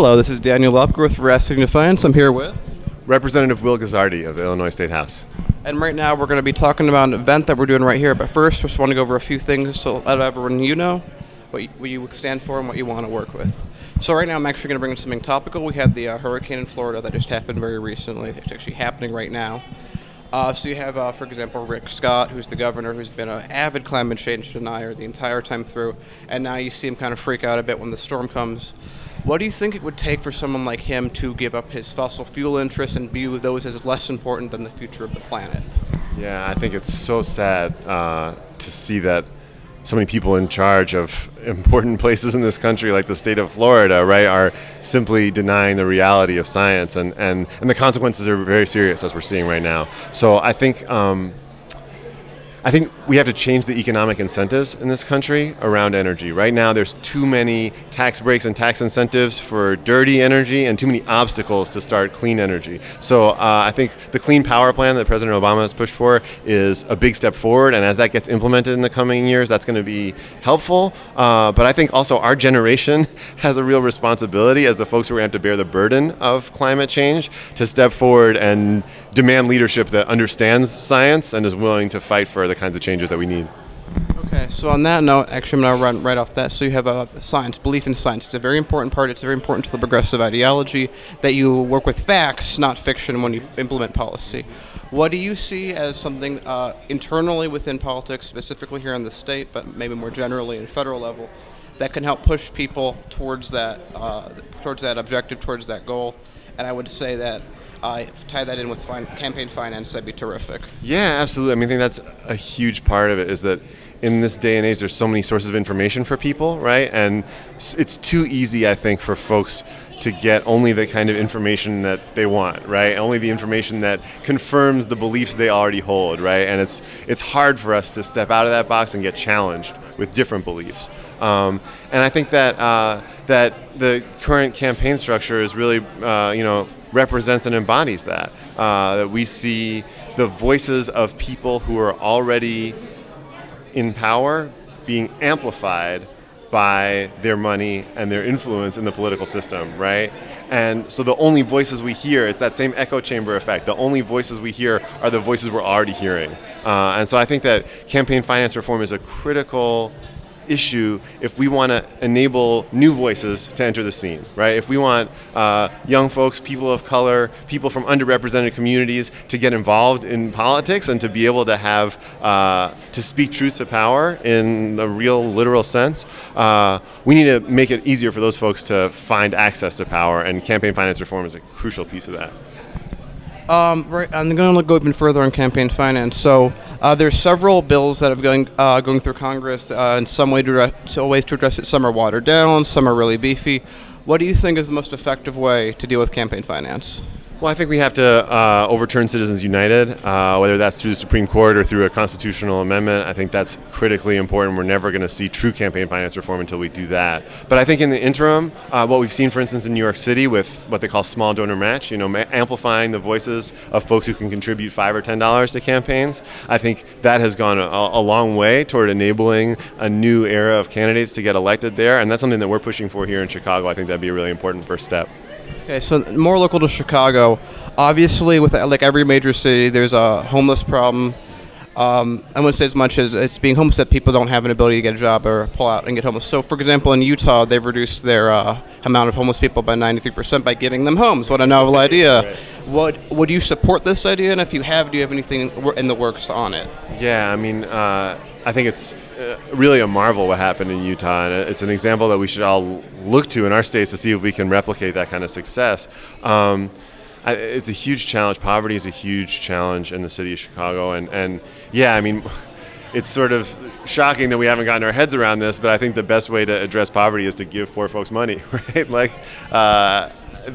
Hello, this is Daniel Upworth for Asking Defiance. I'm here with... Representative Will Guzzardi of the Illinois State House. And right now we're going to be talking about an event that we're doing right here. But first, just want to go over a few things to let everyone know what you stand for and what you want to work with. So right now I'm actually going to bring in something topical. We had the hurricane in Florida that just happened very recently. It's actually happening right now. So you have, for example, Rick Scott, who's the governor, who's been an avid climate change denier the entire time through. And now you see him kind of freak out a bit when the storm comes. What do you think it would take for someone like him to give up his fossil fuel interests and view those as less important than the future of the planet? Yeah, I think it's so sad to see that so many people in charge of important places in this country, like the state of Florida, right, are simply denying the reality of science, and the consequences are very serious, as we're seeing right now. So I think we have to change the economic incentives in this country around energy. Right now, there's too many tax breaks and tax incentives for dirty energy and too many obstacles to start clean energy. So I think the Clean Power Plan that President Obama has pushed for is a big step forward, and as that gets implemented in the coming years, that's going to be helpful. But I think also our generation has a real responsibility as the folks who are going to have to bear the burden of climate change to step forward and demand leadership that understands science and is willing to fight for the kinds of changes that we need. Okay, so on that note, actually I'm going to run right off that. So you have science, belief in science. It's a very important part. It's very important to the progressive ideology that you work with facts, not fiction, when you implement policy. What do you see as something internally within politics, specifically here in the state, but maybe more generally in federal level, that can help push people towards that objective, towards that goal? And I would say that tie that in with campaign finance, that'd be terrific. Yeah, absolutely. I mean, I think that's a huge part of it, is that in this day and age, there's so many sources of information for people, right? And it's too easy, I think, for folks to get only the kind of information that they want, right? Only the information that confirms the beliefs they already hold, right? And it's hard for us to step out of that box and get challenged with different beliefs. And I think that that the current campaign structure is really, represents and embodies that. That we see the voices of people who are already in power being amplified by their money and their influence in the political system, right? And so the only voices we hear, it's that same echo chamber effect. The only voices we hear are the voices we're already hearing. And so I think that campaign finance reform is a critical issue if we want to enable new voices to enter the scene, right? If we want young folks, people of color, people from underrepresented communities to get involved in politics and to be able to have to speak truth to power in the real literal sense, we need to make it easier for those folks to find access to power, and campaign finance reform is a crucial piece of that. Right, I'm going to go even further on campaign finance. So there's several bills that have going through Congress in some ways to address it. Some are watered down, some are really beefy. What do you think is the most effective way to deal with campaign finance? Well, I think we have to overturn Citizens United, whether that's through the Supreme Court or through a constitutional amendment. I think that's critically important. We're never going to see true campaign finance reform until we do that. But I think in the interim, what we've seen, for instance, in New York City with what they call small donor match, amplifying the voices of folks who can contribute $5 or $10 to campaigns, I think that has gone a long way toward enabling a new era of candidates to get elected there. And that's something that we're pushing for here in Chicago. I think that'd be a really important first step. Okay, so more local to Chicago, obviously with like every major city, there's a homeless problem. I wouldn't say as much as it's being homeless that people don't have an ability to get a job or pull out and get homeless. So, for example, in Utah, they've reduced their amount of homeless people by 93% by giving them homes. What a novel idea. Right. Would you support this idea? And if you have, do you have anything in the works on it? Yeah, I mean, I think it's really a marvel what happened in Utah, and it's an example that we should all look to in our states to see if we can replicate that kind of success. It's a huge challenge. Poverty is a huge challenge in the city of Chicago, and yeah, I mean, it's sort of shocking that we haven't gotten our heads around this, but I think the best way to address poverty is to give poor folks money, right? Like,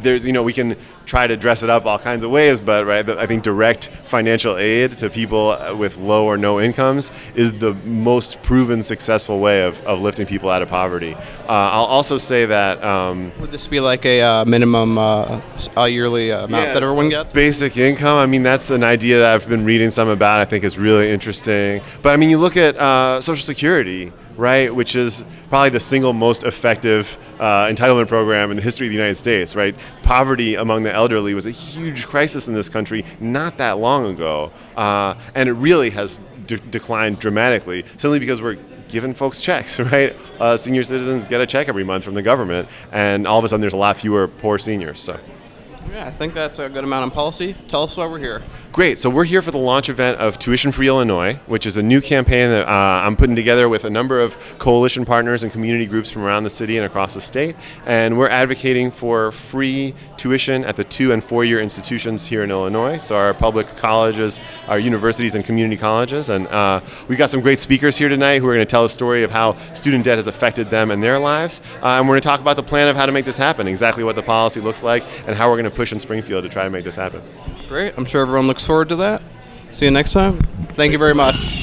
we can try to dress it up all kinds of ways, but I think direct financial aid to people with low or no incomes is the most proven successful way of lifting people out of poverty. I'll also say that would this be like a minimum yearly amount that everyone gets? Basic income. I mean, that's an idea that I've been reading some about. I think is really interesting. But I mean, you look at Social Security. right, which is probably the single most effective entitlement program in the history of the United States, right? Poverty among the elderly was a huge crisis in this country not that long ago, and it really has declined dramatically, simply because we're giving folks checks, right? Senior citizens get a check every month from the government, and all of a sudden there's a lot fewer poor seniors. So. Yeah, I think that's a good amount on policy. Tell us why we're here. Great. So we're here for the launch event of Tuition Free Illinois, which is a new campaign that I'm putting together with a number of coalition partners and community groups from around the city and across the state. And we're advocating for free tuition at the 2- and 4-year institutions here in Illinois. So our public colleges, our universities and community colleges. And we've got some great speakers here tonight who are going to tell a story of how student debt has affected them and their lives. And we're going to talk about the plan of how to make this happen, exactly what the policy looks like, and how we're going to push in Springfield to try to make this happen. Great. I'm sure everyone looks forward to that. See you next time. Thank you very much.